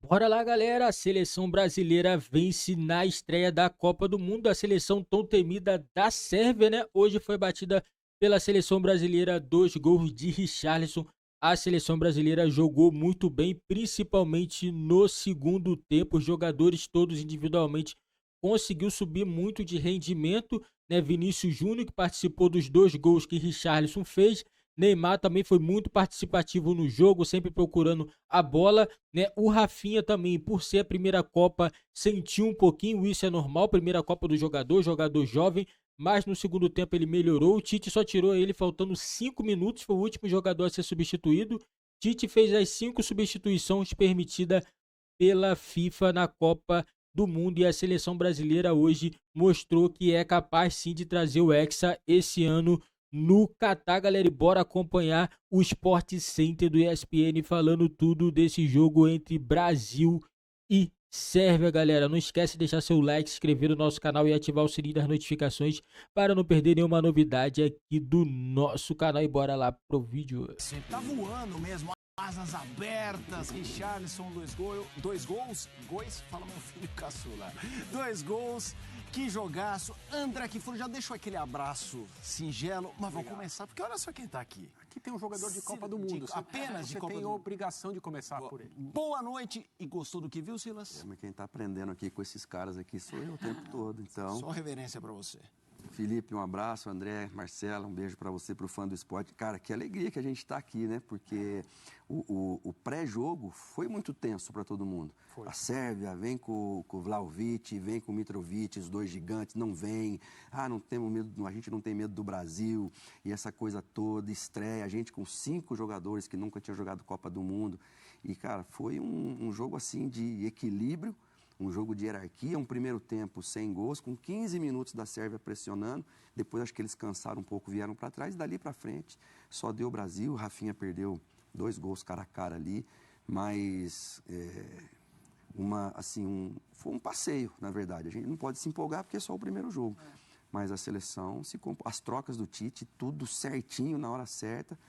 Bora lá, galera! A seleção brasileira vence na estreia da Copa do Mundo. A seleção tão temida da Sérvia, né? Hoje foi batida pela seleção brasileira, 2 gols de Richarlison. A seleção brasileira jogou muito bem, principalmente no segundo tempo. Os jogadores todos individualmente conseguiu subir muito de rendimento, né? Vinícius Júnior, que participou dos 2 gols que Richarlison fez. Neymar também foi muito participativo no jogo, sempre procurando a bola, né? O Rafinha também, por ser a primeira Copa, sentiu um pouquinho, isso é normal, primeira Copa do jogador jovem, mas no segundo tempo ele melhorou. O Tite só tirou ele faltando 5 minutos, foi o último jogador a ser substituído. Tite fez as 5 substituições permitidas pela FIFA na Copa do Mundo, e a seleção brasileira hoje mostrou que é capaz sim de trazer o Hexa esse ano no Catar, galera. E bora acompanhar o Sport Center do ESPN falando tudo desse jogo entre Brasil e Sérvia, galera. Não esquece de deixar seu like, se inscrever no nosso canal e ativar o sininho das notificações para não perder nenhuma novidade aqui do nosso canal. E bora lá pro vídeo. Tá voando mesmo, asas abertas, Richarlison, dois gols, fala meu filho caçula, 2 gols, que jogaço. André Kfouri já deixou aquele abraço singelo, mas vamos começar, porque olha só quem tá aqui. Aqui tem um jogador de Copa do Mundo. Apenas de Copa do Mundo. Você tem a obrigação de começar por ele. Boa noite, e gostou do que viu, Silas? Mas quem tá aprendendo aqui com esses caras aqui sou eu o tempo todo, então... Só reverência pra você. Felipe, um abraço, André, Marcela, um beijo para você, pro fã do esporte. Cara, que alegria que a gente tá aqui, né? Porque o pré-jogo foi muito tenso para todo mundo. Foi. A Sérvia vem com o Vlahovic, vem com o Mitrovic, os 2 gigantes, não vem. Não temos medo, a gente não tem medo do Brasil. E essa coisa toda, estreia, a gente com 5 jogadores que nunca tinham jogado Copa do Mundo. E, cara, foi um jogo assim de equilíbrio. Um jogo de hierarquia, um primeiro tempo sem gols, com 15 minutos da Sérvia pressionando. Depois acho que eles cansaram um pouco, vieram para trás. Dali para frente só deu o Brasil. O Rafinha perdeu 2 gols cara a cara ali. Mas foi um passeio, na verdade. A gente não pode se empolgar porque é só o primeiro jogo. Mas a seleção, as trocas do Tite, tudo certinho na hora certa.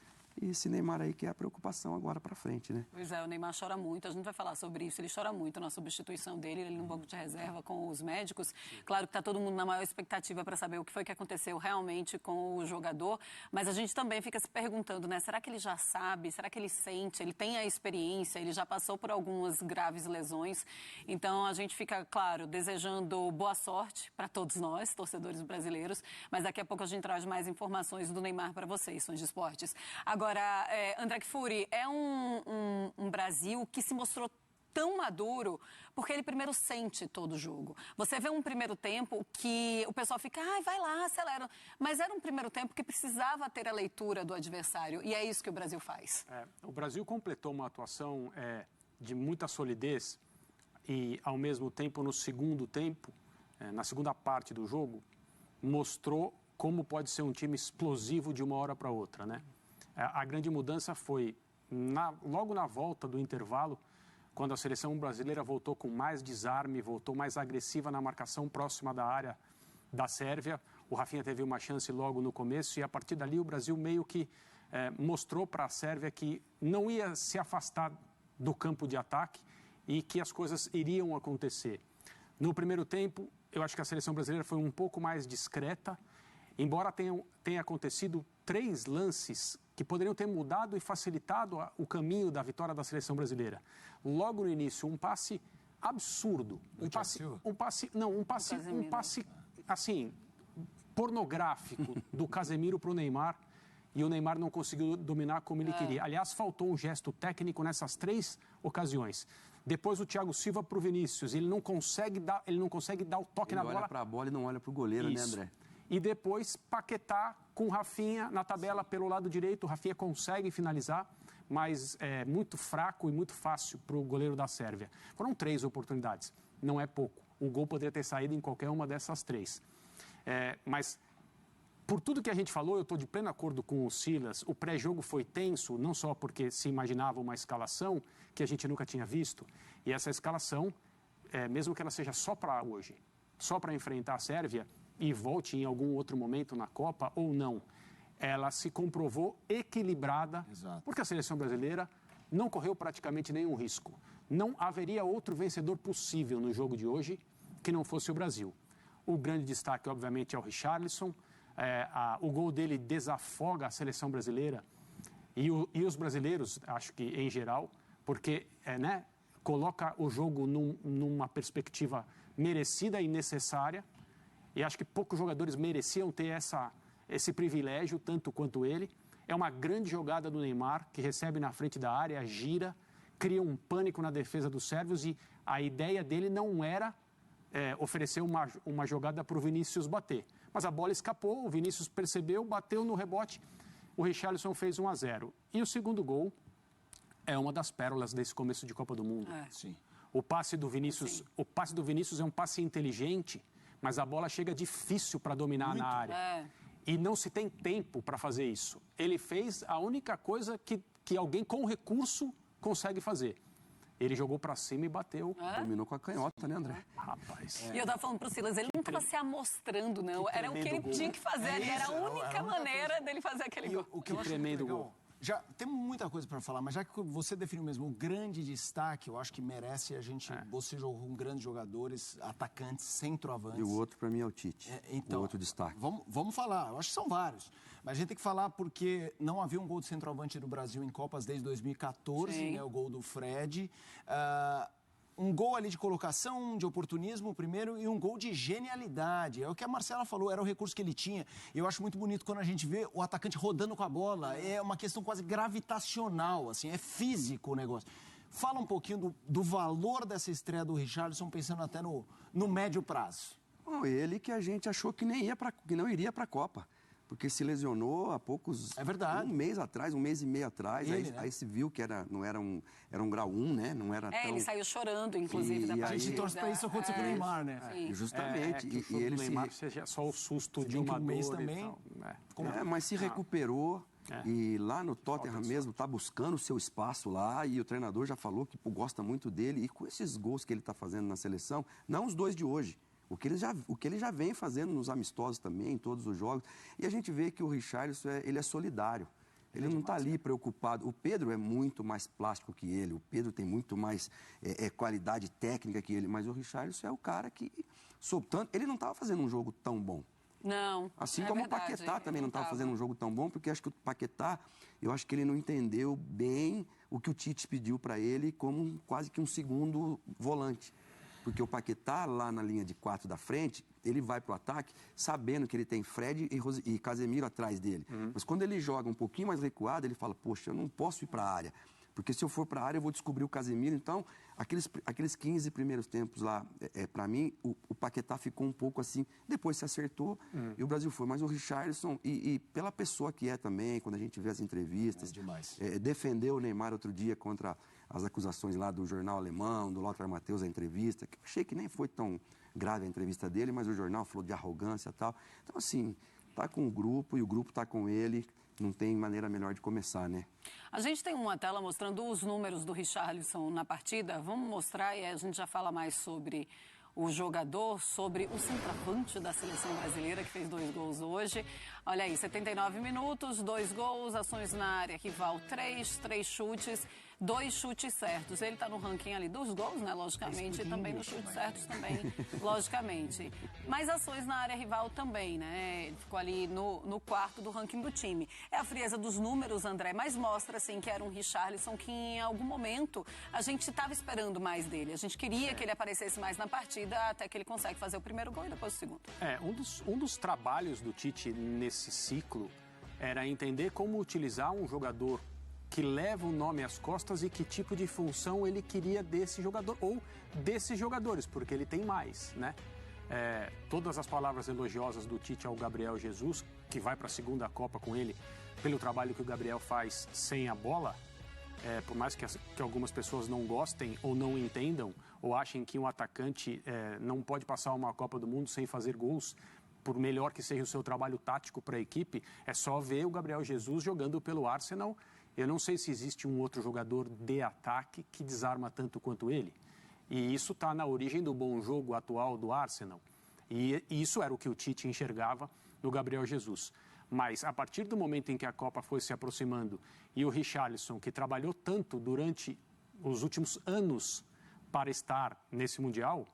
E esse Neymar aí que é a preocupação agora para frente, né? Pois é, o Neymar chora muito, a gente vai falar sobre isso, ele chora muito na substituição dele, ele no banco de reserva com os médicos. Claro que está todo mundo na maior expectativa para saber o que foi que aconteceu realmente com o jogador, mas a gente também fica se perguntando, né, será que ele já sabe, será que ele sente, ele tem a experiência, ele já passou por algumas graves lesões, então a gente fica, claro, desejando boa sorte para todos nós, torcedores brasileiros, mas daqui a pouco a gente traz mais informações do Neymar para vocês, fãs de esportes. Agora, André Kfouri, é um Brasil que se mostrou tão maduro porque ele primeiro sente todo o jogo. Você vê um primeiro tempo que o pessoal fica, vai lá, acelera. Mas era um primeiro tempo que precisava ter a leitura do adversário e é isso que o Brasil faz. O Brasil completou uma atuação de muita solidez e, ao mesmo tempo, no segundo tempo, na segunda parte do jogo, mostrou como pode ser um time explosivo de uma hora para outra, né? A grande mudança foi logo na volta do intervalo, quando a seleção brasileira voltou com mais desarme, voltou mais agressiva na marcação próxima da área da Sérvia. O Rafinha teve uma chance logo no começo e, a partir dali, o Brasil meio que mostrou para a Sérvia que não ia se afastar do campo de ataque e que as coisas iriam acontecer. No primeiro tempo, eu acho que a seleção brasileira foi um pouco mais discreta, embora tenha acontecido 3 lances que poderiam ter mudado e facilitado o caminho da vitória da seleção brasileira. Logo no início, um passe absurdo, um passe assim pornográfico do Casemiro para o Neymar, e o Neymar não conseguiu dominar como ele queria. Aliás, faltou um gesto técnico nessas 3 ocasiões. Depois o Thiago Silva para o Vinícius, ele não consegue dar o toque na bola. Ele olha para a bola e não olha para o goleiro, Isso. né, André? E depois Paquetá com o Rafinha na tabela pelo lado direito. O Rafinha consegue finalizar, mas é muito fraco e muito fácil para o goleiro da Sérvia. Foram 3 oportunidades, não é pouco. O gol poderia ter saído em qualquer uma dessas 3. Mas, por tudo que a gente falou, eu estou de pleno acordo com o Silas. O pré-jogo foi tenso, não só porque se imaginava uma escalação que a gente nunca tinha visto. E essa escalação, mesmo que ela seja só para hoje, só para enfrentar a Sérvia, e volte em algum outro momento na Copa ou não, ela se comprovou equilibrada, porque a seleção brasileira não correu praticamente nenhum risco. Não haveria outro vencedor possível no jogo de hoje que não fosse o Brasil. O grande destaque, obviamente, é o Richarlison. O gol dele desafoga a seleção brasileira e os brasileiros, acho que em geral, porque coloca o jogo numa perspectiva merecida e necessária. E acho que poucos jogadores mereciam ter esse privilégio, tanto quanto ele. É uma grande jogada do Neymar, que recebe na frente da área, gira, cria um pânico na defesa dos sérvios e a ideia dele não era oferecer uma jogada para o Vinícius bater. Mas a bola escapou, o Vinícius percebeu, bateu no rebote, o Richarlison fez 1-0. E o segundo gol é uma das pérolas desse começo de Copa do Mundo. Sim. O passe do Vinícius é um passe inteligente, mas a bola chega difícil para dominar na área. E não se tem tempo para fazer isso. Ele fez a única coisa que alguém com recurso consegue fazer. Ele jogou para cima e bateu. Dominou com a canhota, né, André? Rapaz. E eu estava falando pro Silas, ele não estava se amostrando, não. Era o que ele tinha que fazer. Era a única maneira dele fazer aquele gol. O que eu acho tremendo legal, gol. Já temos muita coisa para falar, mas já que você definiu mesmo o grande destaque, eu acho que merece a gente... Você jogou com grandes jogadores, atacantes, centroavantes. E o outro, para mim, é o Tite. Então, o outro destaque. Vamos falar, eu acho que são vários. Mas a gente tem que falar porque não havia um gol de centroavante do Brasil em Copas desde 2014, né, o gol do Fred. Um gol ali de colocação, de oportunismo primeiro e um gol de genialidade. É o que a Marcela falou, era o recurso que ele tinha. Eu acho muito bonito quando a gente vê o atacante rodando com a bola. É uma questão quase gravitacional, assim, é físico o negócio. Fala um pouquinho do valor dessa estreia do Richarlison, pensando até no médio prazo. Bom, ele que a gente achou que não iria para a Copa. Porque se lesionou há poucos... É verdade. Um mês atrás, um mês e meio atrás. Aí se viu que era um grau 1, né? Não era tão... Ele saiu chorando, inclusive, da partida. A gente torce para isso acontecer com o Neymar, né? Justamente. Que o Neymar seja só o susto de uma mês dor também. Mas se recuperou. E lá no Tottenham mesmo está buscando o seu espaço lá. E o treinador já falou que gosta muito dele. E com esses gols que ele está fazendo na seleção, não os dois de hoje. O que ele já vem fazendo nos amistosos também, em todos os jogos. E a gente vê que o Richarlison, ele é solidário. Ele não está ali preocupado. O Pedro é muito mais plástico que ele. O Pedro tem muito mais qualidade técnica que ele. Mas o Richarlison é o cara que, soltando... Ele não estava fazendo um jogo tão bom. Não, Assim como verdade, o Paquetá também não estava fazendo um jogo tão bom, porque acho que o Paquetá, eu acho que ele não entendeu bem o que o Tite pediu para ele como quase que um segundo volante. Porque o Paquetá, lá na linha de 4 da frente, ele vai para o ataque sabendo que ele tem Fred e Casemiro atrás dele. Mas quando ele joga um pouquinho mais recuado, ele fala, poxa, eu não posso ir para a área. Porque se eu for para a área, eu vou descobrir o Casemiro. Então, aqueles 15 primeiros tempos lá, para mim, o Paquetá ficou um pouco assim. Depois se acertou e o Brasil foi. Mas o Richarlison, e pela pessoa que é também, quando a gente vê as entrevistas... defendeu o Neymar outro dia contra as acusações lá do jornal alemão, do Lothar Matthäus, a entrevista. Que eu achei que nem foi tão grave a entrevista dele, mas o jornal falou de arrogância e tal. Então, assim, tá com o grupo e o grupo tá com ele... Não tem maneira melhor de começar, né? A gente tem uma tela mostrando os números do Richarlison na partida. Vamos mostrar e a gente já fala mais sobre o jogador, sobre o centroavante da seleção brasileira, que fez 2 gols hoje. Olha aí, 79 minutos, 2 gols, ações na área rival 3 chutes, 2 chutes certos. Ele está no ranking ali dos gols, né, logicamente, e também nos chutes certos também, logicamente. Mas ações na área rival também, né? Ele ficou ali no quarto do ranking do time. É a frieza dos números, André, mas mostra, assim, que era um Richarlison que em algum momento a gente estava esperando mais dele. A gente queria que ele aparecesse mais na partida, até que ele consegue fazer o primeiro gol e depois o segundo. Um dos trabalhos do Tite nesse ciclo era entender como utilizar um jogador que leva o nome às costas e que tipo de função ele queria desse jogador ou desses jogadores, porque ele tem mais, né? Todas as palavras elogiosas do Tite ao Gabriel Jesus, que vai para a segunda Copa com ele, pelo trabalho que o Gabriel faz sem a bola, por mais que algumas pessoas não gostem ou não entendam, ou achem que um atacante não pode passar uma Copa do Mundo sem fazer gols, por melhor que seja o seu trabalho tático para a equipe, é só ver o Gabriel Jesus jogando pelo Arsenal. Eu não sei se existe um outro jogador de ataque que desarma tanto quanto ele. E isso está na origem do bom jogo atual do Arsenal. E isso era o que o Tite enxergava no Gabriel Jesus. Mas, a partir do momento em que a Copa foi se aproximando e o Richarlison, que trabalhou tanto durante os últimos anos para estar nesse Mundial,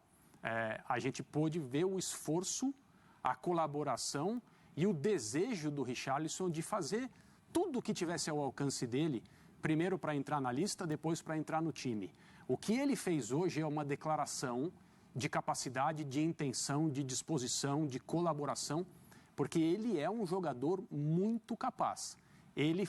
a gente pôde ver o esforço, a colaboração e o desejo do Richarlison de fazer tudo o que tivesse ao alcance dele, primeiro para entrar na lista, depois para entrar no time. O que ele fez hoje é uma declaração de capacidade, de intenção, de disposição, de colaboração, porque ele é um jogador muito capaz. Ele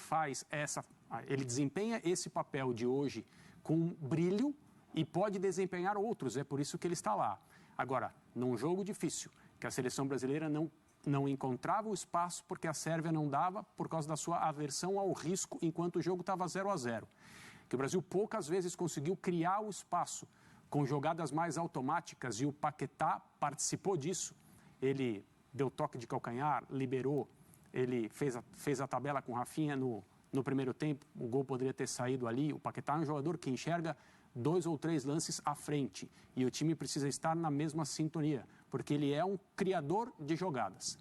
desempenha esse papel de hoje com brilho e pode desempenhar outros, é por isso que ele está lá. Agora, num jogo difícil, que a seleção brasileira não encontrava o espaço porque a Sérvia não dava por causa da sua aversão ao risco enquanto o jogo estava 0-0. Que o Brasil poucas vezes conseguiu criar o espaço com jogadas mais automáticas e o Paquetá participou disso. Ele deu toque de calcanhar, liberou, ele fez a tabela com o Rafinha no primeiro tempo, o gol poderia ter saído ali. O Paquetá é um jogador que enxerga 2 ou 3 lances à frente e o time precisa estar na mesma sintonia, porque ele é um criador de jogadas.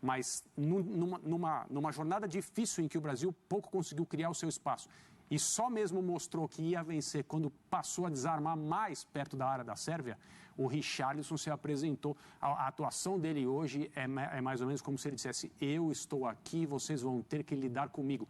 Mas numa jornada difícil em que o Brasil pouco conseguiu criar o seu espaço e só mesmo mostrou que ia vencer quando passou a desarmar mais perto da área da Sérvia, o Richarlison se apresentou. A atuação dele hoje é mais ou menos como se ele dissesse: eu estou aqui, vocês vão ter que lidar comigo.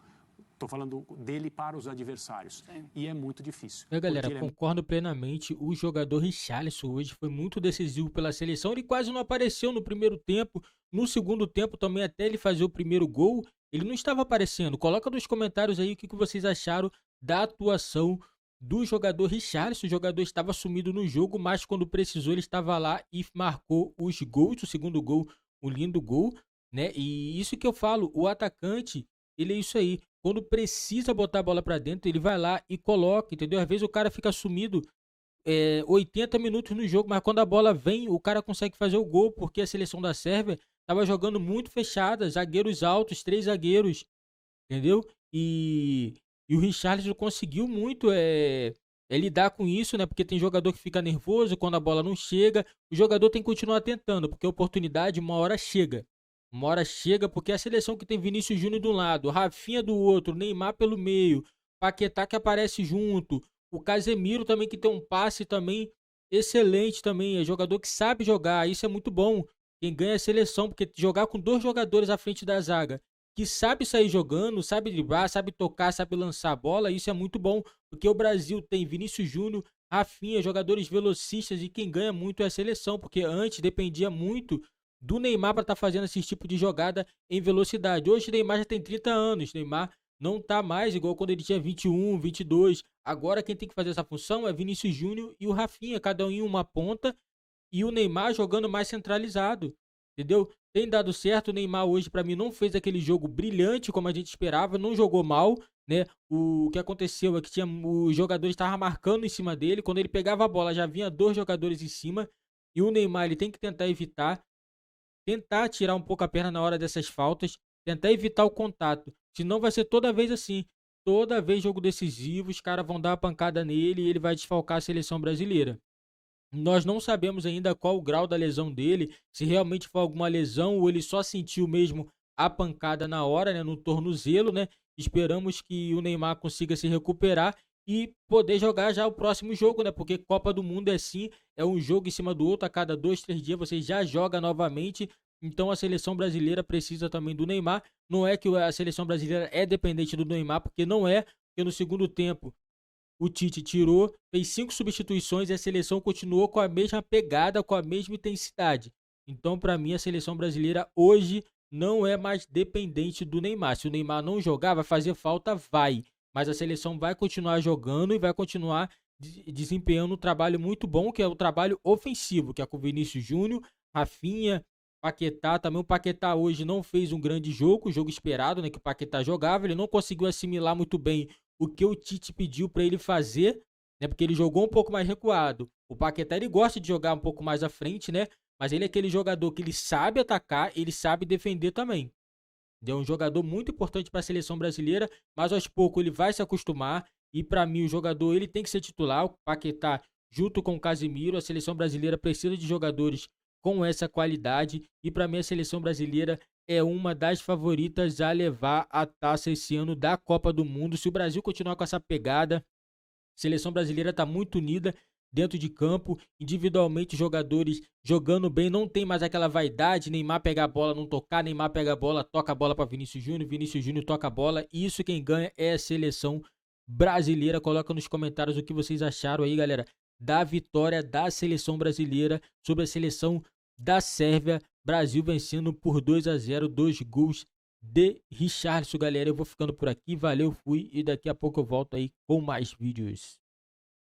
Estou falando dele para os adversários. Sim. E é muito difícil. Galera, concordo plenamente. O jogador Richarlison hoje foi muito decisivo pela seleção. Ele quase não apareceu no primeiro tempo. No segundo tempo também, até ele fazer o primeiro gol, ele não estava aparecendo. Coloca nos comentários aí o que vocês acharam da atuação do jogador Richarlison. O jogador estava sumido no jogo, mas quando precisou ele estava lá e marcou os gols. O segundo gol, um lindo gol, né? E isso que eu falo, o atacante, ele é isso aí. Quando precisa botar a bola pra dentro, ele vai lá e coloca, entendeu? Às vezes o cara fica sumido 80 minutos no jogo, mas quando a bola vem, o cara consegue fazer o gol, porque a seleção da Sérvia estava jogando muito fechada, zagueiros altos, 3 zagueiros, entendeu? E o Richarlison conseguiu muito lidar com isso, né? Porque tem jogador que fica nervoso quando a bola não chega. O jogador tem que continuar tentando, porque a oportunidade uma hora chega. Uma hora chega, porque a seleção que tem Vinícius Júnior de um lado, Rafinha do outro, Neymar pelo meio, Paquetá que aparece junto, o Casemiro também que tem um passe também excelente também, é jogador que sabe jogar, isso é muito bom. Quem ganha é a seleção, porque jogar com 2 jogadores à frente da zaga, que sabe sair jogando, sabe driblar, sabe tocar, sabe lançar a bola, isso é muito bom, porque o Brasil tem Vinícius Júnior, Rafinha, jogadores velocistas, e quem ganha muito é a seleção, porque antes dependia muito do Neymar para estar fazendo esse tipo de jogada em velocidade. Hoje o Neymar já tem 30 anos, Neymar não tá mais igual quando ele tinha 21, 22. Agora quem tem que fazer essa função é Vinícius Júnior e o Rafinha, cada um em uma ponta, e o Neymar jogando mais centralizado, entendeu? Tem dado certo. O Neymar hoje para mim não fez aquele jogo brilhante como a gente esperava, não jogou mal, né? O que aconteceu é que os jogadores estavam marcando em cima dele, quando ele pegava a bola já vinha 2 jogadores em cima, e o Neymar ele tem que tentar evitar, tentar tirar um pouco a perna na hora dessas faltas, tentar evitar o contato. Senão vai ser toda vez assim. Toda vez jogo decisivo, os caras vão dar uma pancada nele e ele vai desfalcar a seleção brasileira. Nós não sabemos ainda qual o grau da lesão dele, se realmente foi alguma lesão ou ele só sentiu mesmo a pancada na hora, né, no tornozelo, né? Esperamos que o Neymar consiga se recuperar e poder jogar já o próximo jogo, né? Porque Copa do Mundo é assim, é um jogo em cima do outro, a cada 2, 3 dias você já joga novamente. Então a seleção brasileira precisa também do Neymar. Não é que a seleção brasileira é dependente do Neymar, porque não é, porque no segundo tempo o Tite tirou, fez 5 substituições e a seleção continuou com a mesma pegada, com a mesma intensidade. Então para mim a seleção brasileira hoje não é mais dependente do Neymar. Se o Neymar não jogar, vai fazer falta, vai. Mas a seleção vai continuar jogando e vai continuar desempenhando um trabalho muito bom, que é o trabalho ofensivo, que é com o Vinícius Júnior, Rafinha, Paquetá. Também o Paquetá hoje não fez um grande jogo, o jogo esperado, né, que o Paquetá jogava. Ele não conseguiu assimilar muito bem o que o Tite pediu para ele fazer, né, porque ele jogou um pouco mais recuado. O Paquetá ele gosta de jogar um pouco mais à frente, né, mas ele é aquele jogador que ele sabe atacar, ele sabe defender também. É um jogador muito importante para a seleção brasileira, mas aos poucos ele vai se acostumar. E para mim o jogador ele tem que ser titular, o Paquetá junto com o Casemiro. A seleção brasileira precisa de jogadores com essa qualidade e para mim a seleção brasileira é uma das favoritas a levar a taça esse ano da Copa do Mundo. Se o Brasil continuar com essa pegada, Seleção brasileira tá muito unida dentro de campo, individualmente jogadores jogando bem, não tem mais aquela vaidade, Neymar pega a bola, não tocar, Neymar pega a bola, toca a bola para Vinícius Júnior toca a bola, e isso quem ganha é a seleção brasileira. Coloca nos comentários o que vocês acharam aí, galera, da vitória da seleção brasileira sobre a seleção da Sérvia. Brasil vencendo por 2-0, 2 gols de Richarlison, galera. Eu vou ficando por aqui, valeu, fui, e daqui a pouco eu volto aí com mais vídeos.